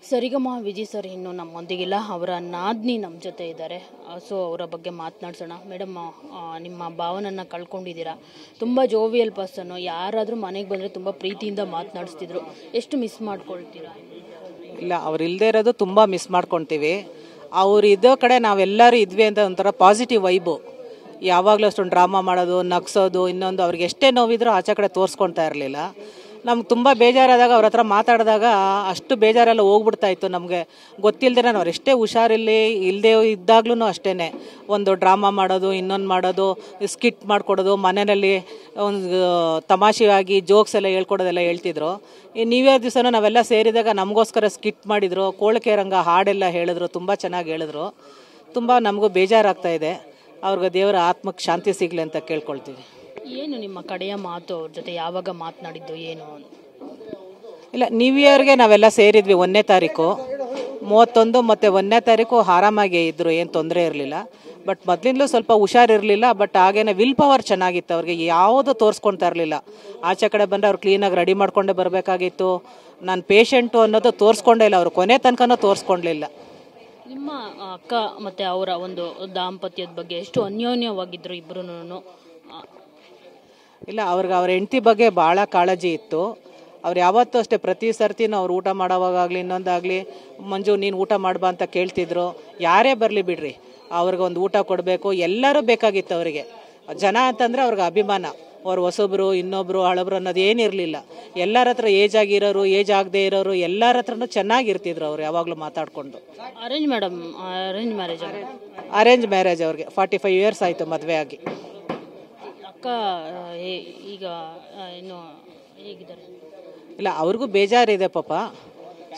ಸರಿಗಮ ವಿಜಯ್ ಸರ್ ಇನ್ನು ನಮ್ಮೊಂದಿಗಿಲ್ಲ, ಅವರ ನಾದ್ನಿ ನಮ್ಮ ಜೊತೆ ಇದ್ದಾರೆ. ಸೊ ಅವರ ಬಗ್ಗೆ ಮಾತನಾಡ್ಸೋಣ. ಮೇಡಮ್, ನಿಮ್ಮ ಭಾವನನ್ನು ಕಳ್ಕೊಂಡಿದ್ದೀರಾ. ತುಂಬ ಜೋವಿಯಲ್ ಪರ್ಸನ್ನು, ಯಾರಾದರೂ ಮನೆಗೆ ಬಂದರೆ ತುಂಬ ಪ್ರೀತಿಯಿಂದ ಮಾತನಾಡಿಸ್ತಿದ್ರು. ಎಷ್ಟು ಮಿಸ್ ಮಾಡ್ಕೊಳ್ತೀರಾ? ಇಲ್ಲ, ಅವ್ರು ಇಲ್ಲದೆ ಇರೋದು ತುಂಬ ಮಿಸ್ ಮಾಡ್ಕೊತೀವಿ. ಅವ್ರು ಇದ್ದೋ ಕಡೆ ನಾವೆಲ್ಲರೂ ಇದ್ವಿ ಅಂತ ಒಂಥರ ಪಾಸಿಟಿವ್ ವೈಬು. ಯಾವಾಗಲೂ ಅಷ್ಟೊಂದು ಡ್ರಾಮಾ ಮಾಡೋದು, ನಗ್ಸೋದು, ಇನ್ನೊಂದು ಅವ್ರಿಗೆ ಎಷ್ಟೇ ನೋವಿದ್ರೂ ಆಚೆ ಕಡೆ ತೋರಿಸ್ಕೊಳ್ತಾ ಇರಲಿಲ್ಲ. ನಮ್ಗೆ ತುಂಬ ಬೇಜಾರಾದಾಗ ಅವ್ರ ಹತ್ರ ಮಾತಾಡಿದಾಗ ಅಷ್ಟು ಬೇಜಾರೆಲ್ಲ ಹೋಗ್ಬಿಡ್ತಾ ಇತ್ತು. ನಮಗೆ ಗೊತ್ತಿಲ್ಲದೆ ನಾನು ಅವ್ರು ಎಷ್ಟೇ ಇಲ್ಲದೆ ಇದ್ದಾಗ್ಲೂ ಅಷ್ಟೇ ಒಂದು ಡ್ರಾಮಾ ಮಾಡೋದು, ಇನ್ನೊಂದು ಮಾಡೋದು, ಸ್ಕಿಟ್ ಮಾಡಿಕೊಡೋದು, ಮನೆಯಲ್ಲಿ ಒಂದು ತಮಾಷೆಯಾಗಿ ಜೋಕ್ಸ್ ಎಲ್ಲ ಹೇಳ್ಕೊಡೋದೆಲ್ಲ ಹೇಳ್ತಿದ್ರು. ಈ ನ್ಯೂ ಇಯರ್ ದಿವಸನೂ ನಾವೆಲ್ಲ ಸೇರಿದಾಗ ನಮಗೋಸ್ಕರ ಸ್ಕಿಟ್ ಮಾಡಿದರು, ಕೋಳಿಕೆ ರಂಗ ಹಾಡೆಲ್ಲ ಹೇಳಿದ್ರು, ತುಂಬ ಚೆನ್ನಾಗಿ ಹೇಳಿದ್ರು. ತುಂಬ ನಮಗೂ ಬೇಜಾರಾಗ್ತಾ ಇದೆ. ಅವ್ರಿಗೆ ದೇವರ ಆತ್ಮಕ್ಕೆ ಶಾಂತಿ ಸಿಗಲಿ ಅಂತ ಕೇಳ್ಕೊಳ್ತೀವಿ. ಏನು ನಿಮ್ಮ ಕಡೆಯ ಮಾತು ಅವ್ರ ಜೊತೆ ಯಾವಾಗ ಮಾತನಾಡಿದ್ದು ಏನು? ಇಲ್ಲ, ನ್ಯೂ ಇಯರ್ಗೆ ನಾವೆಲ್ಲ ಸೇರಿದ್ವಿ 1ನೇ ತಾರೀಕು, 31 ಮತ್ತು 1ನೇ ತಾರೀಕು ಆರಾಮಾಗಿ ಇದ್ದರು, ಏನು ತೊಂದರೆ ಇರಲಿಲ್ಲ. ಬಟ್ ಮೊದಲಿಂದಲೂ ಸ್ವಲ್ಪ ಹುಷಾರಿರಲಿಲ್ಲ. ಬಟ್ ಹಾಗೇನೆ ವಿಲ್ ಪವರ್ ಚೆನ್ನಾಗಿತ್ತು. ಅವ್ರಿಗೆ ಯಾವುದು ತೋರಿಸ್ಕೊಳ್ತಾ ಇರಲಿಲ್ಲ. ಆಚೆ ಕಡೆ ಬಂದರೆ ಅವ್ರು ಕ್ಲೀನಾಗಿ ರೆಡಿ ಮಾಡ್ಕೊಂಡೇ ಬರಬೇಕಾಗಿತ್ತು. ನಾನು ಪೇಷಂಟು ಅನ್ನೋದು ತೋರಿಸ್ಕೊಂಡೇ ಇಲ್ಲ. ಅವರು ಕೊನೆ ತನಕನೂ ತೋರಿಸ್ಕೊಳ್ಲಿಲ್ಲ. ನಿಮ್ಮ ಅಕ್ಕ ಮತ್ತು ಅವರ ಒಂದು ದಾಂಪತ್ಯದ ಬಗ್ಗೆ ಎಷ್ಟು ಅನ್ಯೋನ್ಯವಾಗಿದ್ದರು ಇಬ್ಬರೂ? ಇಲ್ಲ, ಅವ್ರಿಗೆ ಅವ್ರ ಹೆಂಡತಿ ಬಗ್ಗೆ ಭಾಳ ಕಾಳಜಿ ಇತ್ತು. ಅವ್ರು ಯಾವತ್ತೂ ಅಷ್ಟೇ, ಪ್ರತಿ ಸರ್ತಿನೂ ಅವ್ರು ಊಟ ಮಾಡೋವಾಗಲಿ ಇನ್ನೊಂದಾಗಲಿ, ಮಂಜು ನೀನು ಊಟ ಮಾಡ್ಬಾ ಅಂತ ಕೇಳ್ತಿದ್ರು. ಯಾರೇ ಬರಲಿ ಬಿಡ್ರಿ, ಅವ್ರಿಗೆ ಒಂದು ಊಟ ಕೊಡಬೇಕು, ಎಲ್ಲರೂ ಬೇಕಾಗಿತ್ತು ಅವರಿಗೆ. ಜನ ಅಂತಂದರೆ ಅವ್ರಿಗೆ ಅಭಿಮಾನ. ಅವ್ರು ಹೊಸಬ್ರು, ಇನ್ನೊಬ್ರು, ಹಳಬ್ರು ಅನ್ನೋದು ಏನಿರಲಿಲ್ಲ. ಎಲ್ಲರ ಹತ್ರ ಏಜ್ ಆಗಿರೋರು, ಏಜ್ ಆಗದೆ ಇರೋರು, ಎಲ್ಲರ ಹತ್ರನೂ ಚೆನ್ನಾಗಿರ್ತಿದ್ರು ಅವ್ರು, ಯಾವಾಗಲೂ ಮಾತಾಡಿಕೊಂಡು. Arrange marriage? Arrange marriage. ಅವ್ರಿಗೆ 45 ಇಯರ್ಸ್ ಆಯಿತು ಮದುವೆ ಆಗಿ. ಅಕ್ಕ ಈಗ ಏನು ಹೇಗಿದ್ದಾರೆ? ಇಲ್ಲ, ಅವ್ರಿಗೂ ಬೇಜಾರಿದೆ ಪಾಪ.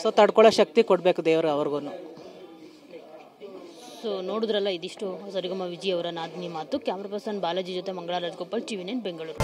ಸೊ ತಡ್ಕೊಳ್ಳೋ ಶಕ್ತಿ ಕೊಡಬೇಕು ದೇವರು ಅವ್ರಿಗೂ. ಸೊ ನೋಡಿದ್ರಲ್ಲ, ಇದಿಷ್ಟು ಸರಿಗಮ ವಿಜಯ್ ಅವರ ನಾದಿನಿ ಮಾತು. ಕ್ಯಾಮ್ರಾ ಪರ್ಸನ್ ಬಾಲಾಜಿ ಜೊತೆ ಮಂಗಳಾ ರಾಜಗೋಪಾಲ್, TV9 ಬೆಂಗಳೂರು.